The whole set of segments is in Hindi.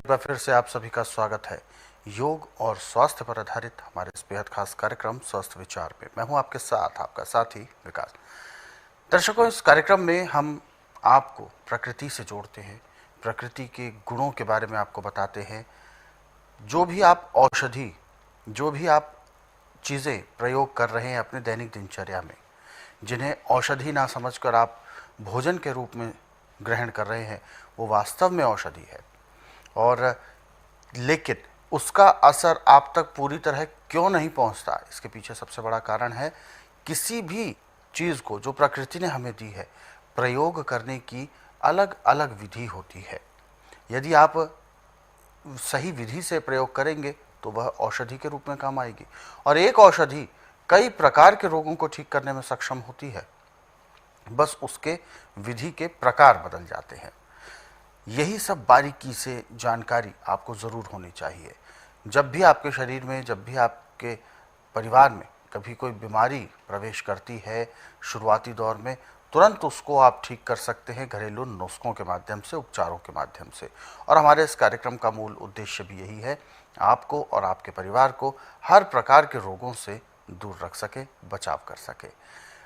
एक बार फिर से आप सभी का स्वागत है योग और स्वास्थ्य पर आधारित हमारे इस बेहद खास कार्यक्रम स्वस्थ विचार में। मैं हूं आपके साथ आपका साथी विकास। दर्शकों, इस कार्यक्रम में हम आपको प्रकृति से जोड़ते हैं, प्रकृति के गुणों के बारे में आपको बताते हैं। जो भी आप औषधि, जो भी आप चीज़ें प्रयोग कर रहे हैं अपने दैनिक दिनचर्या में, जिन्हें औषधि ना समझकर आप भोजन के रूप में ग्रहण कर रहे हैं, वो वास्तव में औषधि है। और लेकिन उसका असर आप तक पूरी तरह क्यों नहीं पहुंचता, इसके पीछे सबसे बड़ा कारण है किसी भी चीज़ को जो प्रकृति ने हमें दी है, प्रयोग करने की अलग अलग विधि होती है। यदि आप सही विधि से प्रयोग करेंगे तो वह औषधि के रूप में काम आएगी। और एक औषधि कई प्रकार के रोगों को ठीक करने में सक्षम होती है, बस उसके विधि के प्रकार बदल जाते हैं। यही सब बारीकी से जानकारी आपको ज़रूर होनी चाहिए। जब भी आपके शरीर में, जब भी आपके परिवार में कभी कोई बीमारी प्रवेश करती है शुरुआती दौर में, तुरंत उसको आप ठीक कर सकते हैं घरेलू नुस्खों के माध्यम से, उपचारों के माध्यम से। और हमारे इस कार्यक्रम का मूल उद्देश्य भी यही है, आपको और आपके परिवार को हर प्रकार के रोगों से दूर रख सके, बचाव कर सके।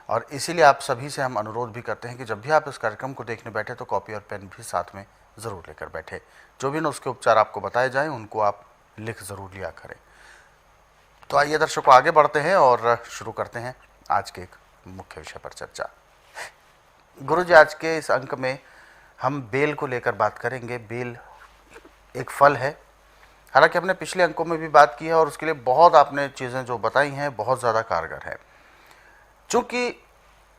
और इसीलिए आप सभी से हम अनुरोध भी करते हैं कि जब भी आप इस कार्यक्रम को देखने बैठे तो कॉपी और पेन भी साथ में ज़रूर लेकर बैठे। जो भी नुस्खे उपचार आपको बताए जाएं उनको आप लिख ज़रूर लिया करें। तो आइए दर्शकों, आगे बढ़ते हैं और शुरू करते हैं आज के एक मुख्य विषय पर चर्चा। गुरुजी, आज के इस अंक में हम बेल को लेकर बात करेंगे। बेल एक फल है, हालांकि हमने पिछले अंकों में भी बात की है और उसके लिए बहुत आपने चीज़ें जो बताई हैं बहुत ज़्यादा कारगर है। चूँकि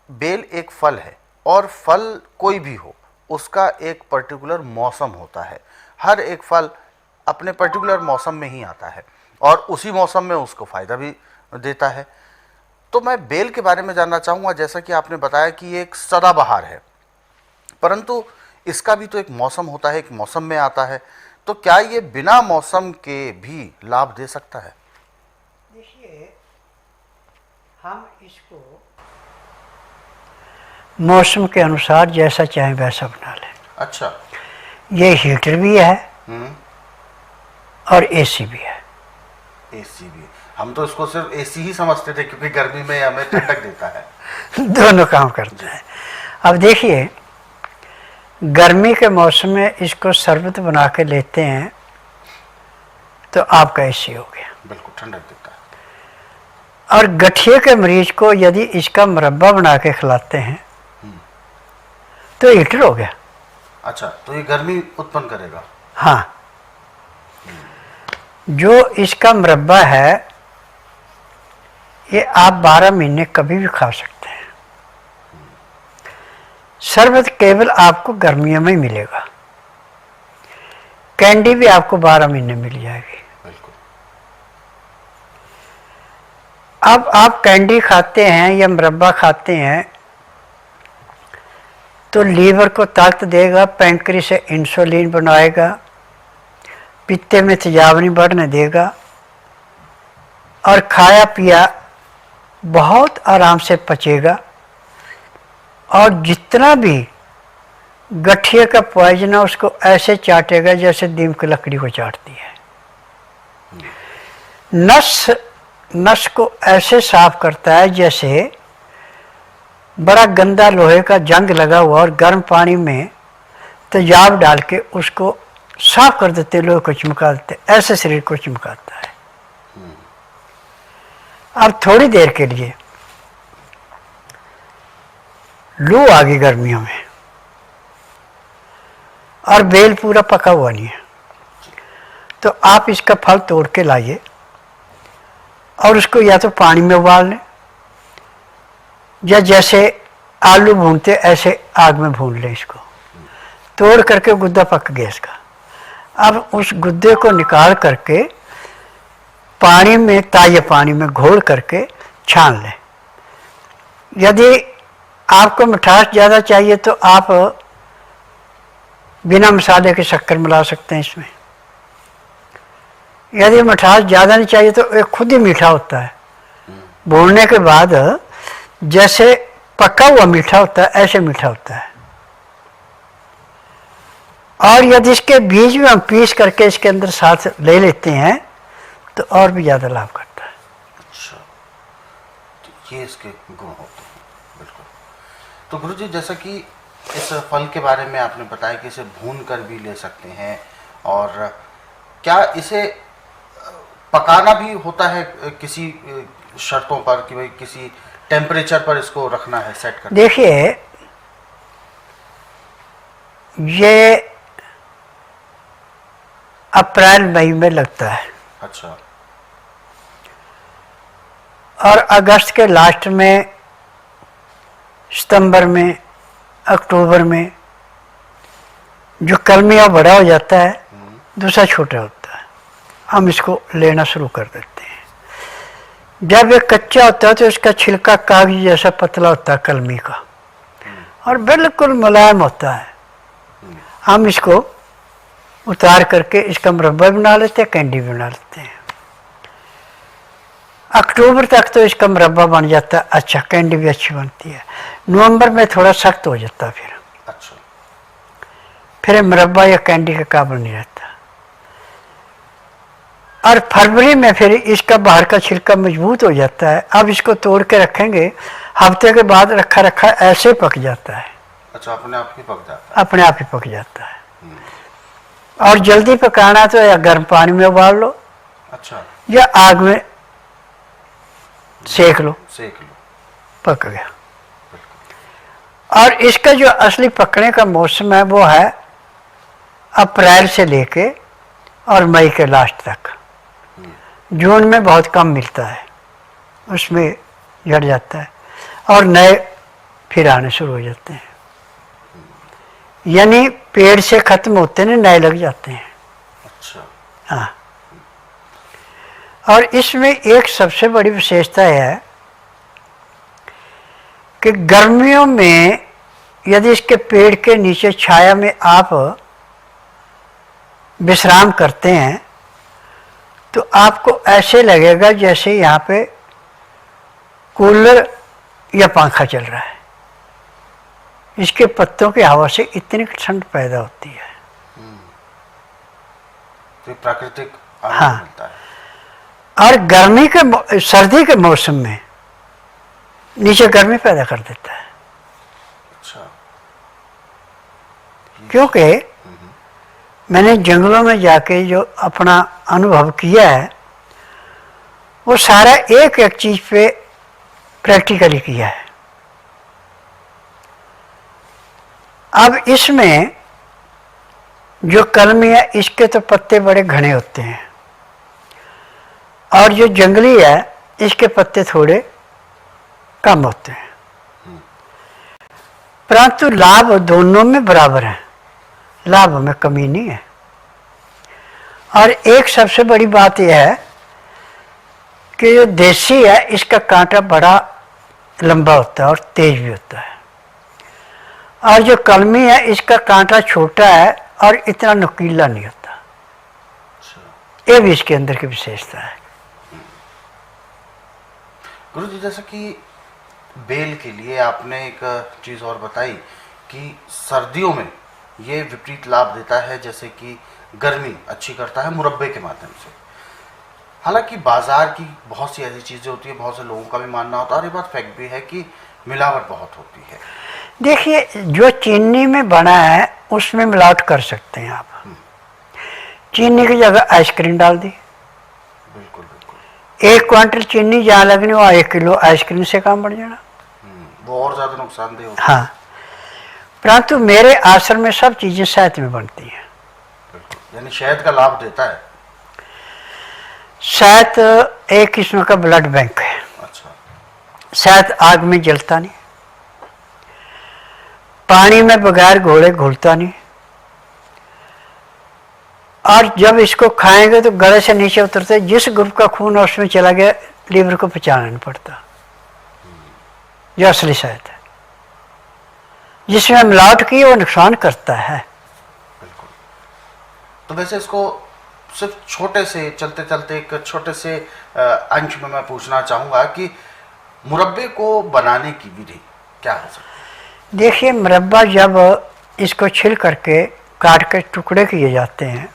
बेल एक फल है और फल कोई भी हो, उसका एक पर्टिकुलर मौसम होता है। हर एक फल अपने पर्टिकुलर मौसम में ही आता है और उसी मौसम में उसको फ़ायदा भी देता है। तो मैं बेल के बारे में जानना चाहूँगा। जैसा कि आपने बताया कि ये एक सदाबहार है, परंतु इसका भी तो एक मौसम होता है, एक मौसम में आता है। तो क्या ये बिना मौसम के भी लाभ दे सकता है? देखिए, हम इसको मौसम के अनुसार जैसा चाहें वैसा बना लें। अच्छा, ये हीटर भी है और एसी भी है। एसी भी, हम तो इसको सिर्फ एसी ही समझते थे क्योंकि गर्मी में हमें ठंडक देता है। दोनों काम करता है। अब देखिए, गर्मी के मौसम में इसको शरबत बना के लेते हैं तो आपका एसी हो गया, बिल्कुल ठंडक देता है। और गठिए के मरीज को यदि इसका मुरब्बा बना के खिलाते हैं तो हीटर हो गया। अच्छा, तो ये गर्मी उत्पन्न करेगा? हाँ, जो इसका मुरब्बा है ये आप 12 महीने कभी भी खा सकते हैं। शरबत केवल आपको गर्मियों में ही मिलेगा। कैंडी भी आपको 12 महीने मिल जाएगी। बिल्कुल। अब आप कैंडी खाते हैं या मुरब्बा खाते हैं तो लीवर को ताकत देगा, पैंक्री से इंसुलिन बनाएगा, पित्ते में तेजाब नहीं बढ़ने देगा और खाया पिया बहुत आराम से पचेगा। और जितना भी गठिए का पॉइजन है उसको ऐसे चाटेगा जैसे नीम की लकड़ी को चाटती है। नस को ऐसे साफ करता है जैसे बड़ा गंदा लोहे का जंग लगा हुआ और गर्म पानी में तेजाब डाल के उसको साफ कर देते, लोहे को चमका देते, ऐसे शरीर को चमकाता है। अब थोड़ी देर के लिए लू आ गई गर्मियों में और बेल पूरा पका हुआ नहीं है, तो आप इसका फल तोड़ के लाइए और उसको या तो पानी में उबाल लें या जैसे आलू भूनते ऐसे आग में भून लें। इसको तोड़ करके गुद्दा पक गया इसका। अब उस गुद्दे को निकाल करके पानी में, ताजे पानी में घोल करके छान लें। यदि आपको मिठास ज़्यादा चाहिए तो आप बिना मसाले के शक्कर मिला सकते हैं इसमें। यदि मिठास ज़्यादा नहीं चाहिए तो ये खुद ही मीठा होता है। भूनने के बाद जैसे पका हुआ मीठा होता है ऐसे मीठा होता है। और यदि इसके बीज भी हम पीस करके इसके अंदर साथ ले लेते हैं तो और भी ज़्यादा लाभ करता है। अच्छा, तो ये इसके गुण होते हैं। बिल्कुल। तो गुरुजी, जैसा कि इस फल के बारे में आपने बताया कि इसे भून कर भी ले सकते हैं, और क्या इसे पकाना भी होता है किसी शर्तों पर, कि भाई किसी टेम्परेचर पर इसको रखना है, सेट करना? देखिए, ये अप्रैल मई में लगता है। अच्छा। और अगस्त के लास्ट में, सितंबर में, अक्टूबर में जो कलमियाँ बड़ा हो जाता है, दूसरा छोटा होता है, हम इसको लेना शुरू कर देते हैं। जब ये कच्चा होता है तो इसका छिलका कागज जैसा पतला होता है कलमी का, और बिल्कुल मुलायम होता है। हम इसको उतार करके इसका मुरब्बा बना लेते हैं, कैंडी भी बना लेते हैं। अक्टूबर तक तो इसका मुरब्बा बन जाता है, अच्छा, कैंडी भी अच्छी बनती है। नवंबर में थोड़ा सख्त हो जाता है फिर। अच्छा। फिर मुरब्बा या कैंडी के काबिल नहीं रहता। और फरवरी में फिर इसका बाहर का छिलका मजबूत हो जाता है। अब इसको तोड़ के रखेंगे, हफ्ते के बाद रखा रखा ऐसे पक जाता है। अच्छा, अपने आप ही पक जाता है? अपने आप ही पक जाता है। और जल्दी पकाना तो या गर्म पानी में उबाल लो, अच्छा, या आग में सेक लो, पक गया। और इसका जो असली पकने का मौसम है वो है अप्रैल से लेके और मई के लास्ट तक। जून में बहुत कम मिलता है, उसमें झड़ जाता है और नए फिर आने शुरू हो जाते हैं। यानी पेड़ से खत्म होते हैं, नए लग जाते हैं। अच्छा। हाँ। और इसमें एक सबसे बड़ी विशेषता है कि गर्मियों में यदि इसके पेड़ के नीचे छाया में आप विश्राम करते हैं तो आपको ऐसे लगेगा जैसे यहाँ पे कूलर या पंखा चल रहा है। इसके पत्तों की हवा से इतनी ठंड पैदा होती है। तो प्राकृतिक हाँ। आनंद मिलता है। और सर्दी के मौसम में नीचे गर्मी पैदा कर देता है। अच्छा। क्योंकि मैंने जंगलों में जाके जो अपना अनुभव किया है वो सारा एक एक चीज पे प्रैक्टिकली किया है। अब इसमें जो कलमी है इसके तो पत्ते बड़े घने होते हैं, और जो जंगली है इसके पत्ते थोड़े कम होते हैं, परंतु लाभ दोनों में बराबर है, लाभ में कमी नहीं है। और एक सबसे बड़ी बात यह है कि जो देसी है इसका कांटा बड़ा लंबा होता है और तेज भी होता है, और जो कलमी है इसका कांटा छोटा है और इतना नुकीला नहीं होता। ये भी इसके अंदर की विशेषता है। गुरु जी, जैसे कि बेल के लिए आपने एक चीज़ और बताई कि सर्दियों में ये विपरीत लाभ देता है, जैसे कि गर्मी अच्छी करता है मुरब्बे के माध्यम से। हालांकि बाजार की बहुत सी ऐसी चीज़ें होती है, बहुत से लोगों का भी मानना होता है और ये बात फैक्ट भी है कि मिलावट बहुत होती है। देखिए, जो चीनी में बना है उसमें मिलावट कर सकते हैं आप। चीनी की जगह आइसक्रीम डाल दी, बिल्कुल बिल्कुल। 1 क्वांटल चीनी जहाँ लगनी वहाँ 1 किलो आइसक्रीम से काम बढ़ जाना। वो और ज़्यादा नुकसानदेह होता है। हाँ, परंतु मेरे आश्रम में सब चीज़ें शहद में बनती हैं। यानी शहद का लाभ देता है। शहद एक किस्म का ब्लड बैंक है। अच्छा। शहद आग में जलता नहीं, पानी में बगैर घोले घुलता नहीं, और जब इसको खाएंगे तो गले से नीचे उतरते, जिस ग्रुप का खून है उसमें चला गया, लीवर को पचाना नहीं पड़ता। जो असली शहद है, जिसमें मिलावट की वो नुकसान करता है। बिल्कुल। तो वैसे इसको सिर्फ छोटे से चलते चलते एक छोटे से अंश में मैं पूछना चाहूँगा कि मुरब्बे को बनाने की विधि क्या हो सकती है? देखिए, मुरब्बा जब इसको छिल करके काट के टुकड़े किए जाते हैं,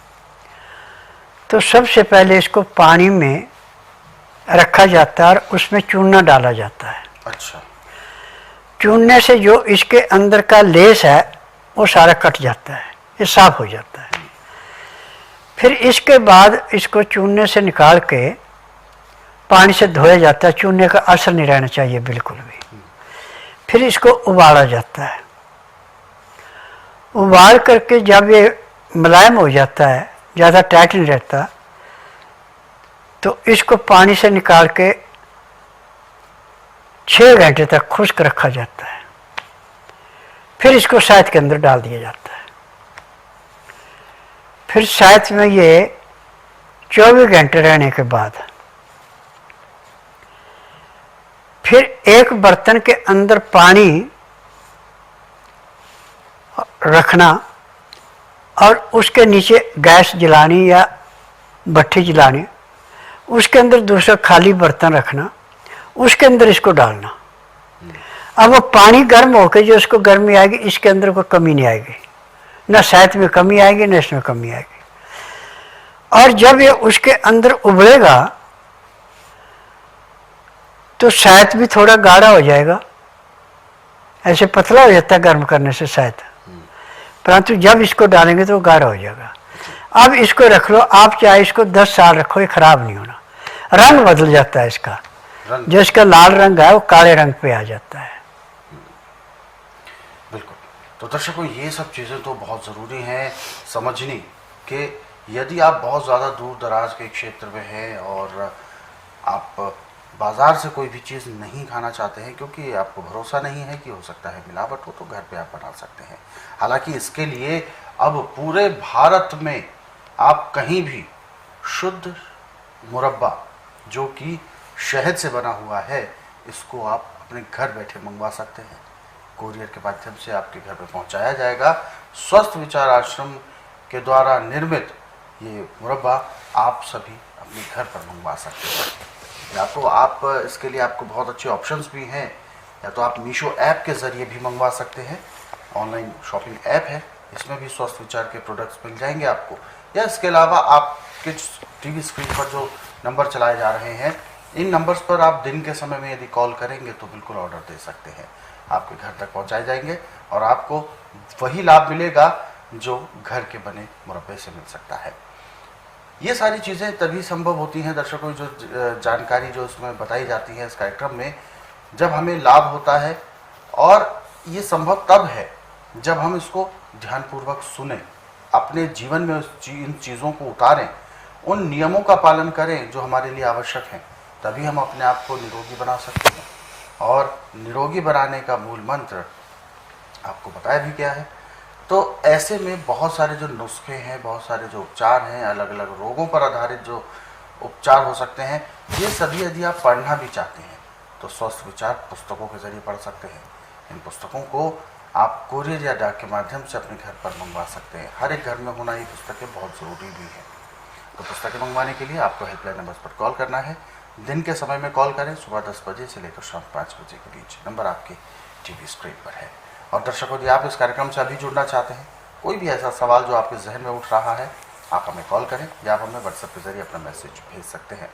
तो सबसे पहले इसको पानी में रखा जाता है और उसमें चूना डाला जाता है। अच्छा। चूने से जो इसके अंदर का लेस है वो सारा कट जाता है, ये साफ हो जाता है। फिर इसके बाद इसको चूने से निकाल के पानी से धोया जाता है, चूने का असर नहीं रहना चाहिए बिल्कुल भी। फिर इसको उबाला जाता है, उबाल करके जब ये मुलायम हो जाता है, ज़्यादा टाइट नहीं रहता, तो इसको पानी से निकाल के 6 घंटे तक खुश्क रखा जाता है। फिर इसको साइड के अंदर डाल दिया जाता है। फिर साइड में ये 24 घंटे रहने के बाद फिर एक बर्तन के अंदर पानी रखना और उसके नीचे गैस जलानी या भट्टी जलानी, उसके अंदर दूसरा खाली बर्तन रखना, उसके अंदर इसको डालना। अब वो पानी गर्म होकर जो उसको गर्मी आएगी, इसके अंदर कोई कमी नहीं आएगी, ना शायद में कमी आएगी ना इसमें कमी आएगी। और जब ये उसके अंदर उबलेगा तो शायद भी थोड़ा गाढ़ा हो जाएगा, ऐसे पतला हो जाता है गर्म करने से शायद, परंतु जब इसको डालेंगे तो गाढ़ा हो जाएगा। अब इसको रख लो, आप चाहे इसको 10 साल रखो, ये खराब नहीं होना। रंग बदल जाता है इसका, जो इसका लाल रंग है वो काले रंग पे आ जाता है। बिल्कुल। तो दर्शकों, ये सब चीज़ें तो बहुत ज़रूरी हैं समझनी कि यदि आप बहुत ज़्यादा दूर दराज के क्षेत्र में हैं और आप बाज़ार से कोई भी चीज़ नहीं खाना चाहते हैं क्योंकि आपको भरोसा नहीं है कि हो सकता है मिलावट हो, तो घर पे आप बना सकते हैं। हालांकि इसके लिए अब पूरे भारत में आप कहीं भी शुद्ध मुरब्बा जो कि शहद से बना हुआ है, इसको आप अपने घर बैठे मंगवा सकते हैं। कोरियर के माध्यम से आपके घर पे पहुंचाया जाएगा। स्वस्थ विचार आश्रम के द्वारा निर्मित ये मुरब्बा आप सभी अपने घर पर मंगवा सकते हैं। या तो आप इसके लिए आपको बहुत अच्छे ऑप्शंस भी हैं, या तो आप मीशो ऐप के ज़रिए भी मंगवा सकते हैं। ऑनलाइन शॉपिंग ऐप है, इसमें भी स्वस्थ विचार के प्रोडक्ट्स मिल जाएंगे आपको। या इसके अलावा आपके टीवी स्क्रीन पर जो नंबर चलाए जा रहे हैं, इन नंबर्स पर आप दिन के समय में यदि कॉल करेंगे तो बिल्कुल ऑर्डर दे सकते हैं, आपके घर तक पहुंचाए जाएंगे और आपको वही लाभ मिलेगा जो घर के बने मुरब्बे से मिल सकता है। ये सारी चीज़ें तभी संभव होती हैं दर्शकों, जो जानकारी जो इसमें बताई जाती है इस कार्यक्रम में, जब हमें लाभ होता है। और ये संभव तब है जब हम इसको ध्यानपूर्वक सुनें, अपने जीवन में इन चीज़ों को उतारें, उन नियमों का पालन करें जो हमारे लिए आवश्यक हैं, तभी हम अपने आप को निरोगी बना सकते हैं। और निरोगी बनाने का मूल मंत्र आपको बताया भी क्या है। तो ऐसे में बहुत सारे जो नुस्खे हैं, बहुत सारे जो उपचार हैं, अलग अलग रोगों पर आधारित जो उपचार हो सकते हैं, ये सभी यदि आप पढ़ना भी चाहते हैं तो स्वस्थ विचार पुस्तकों के जरिए पढ़ सकते हैं। इन पुस्तकों को आप कोरियर या डाक के माध्यम से अपने घर पर मंगवा सकते हैं। हर एक घर में होना ये पुस्तकें बहुत ज़रूरी भी है। तो पुस्तकें मंगवाने के लिए आपको हेल्पलाइन नंबर पर कॉल करना है। दिन के समय में कॉल करें, सुबह 10 बजे से लेकर शाम 5 बजे के बीच। नंबर आपके टीवी स्क्रीन पर है। और दर्शकों, यदि आप इस कार्यक्रम से अभी जुड़ना चाहते हैं, कोई भी ऐसा सवाल जो आपके जहन में उठ रहा है, आप हमें कॉल करें या आप हमें व्हाट्सएप के जरिए अपना मैसेज भेज सकते हैं।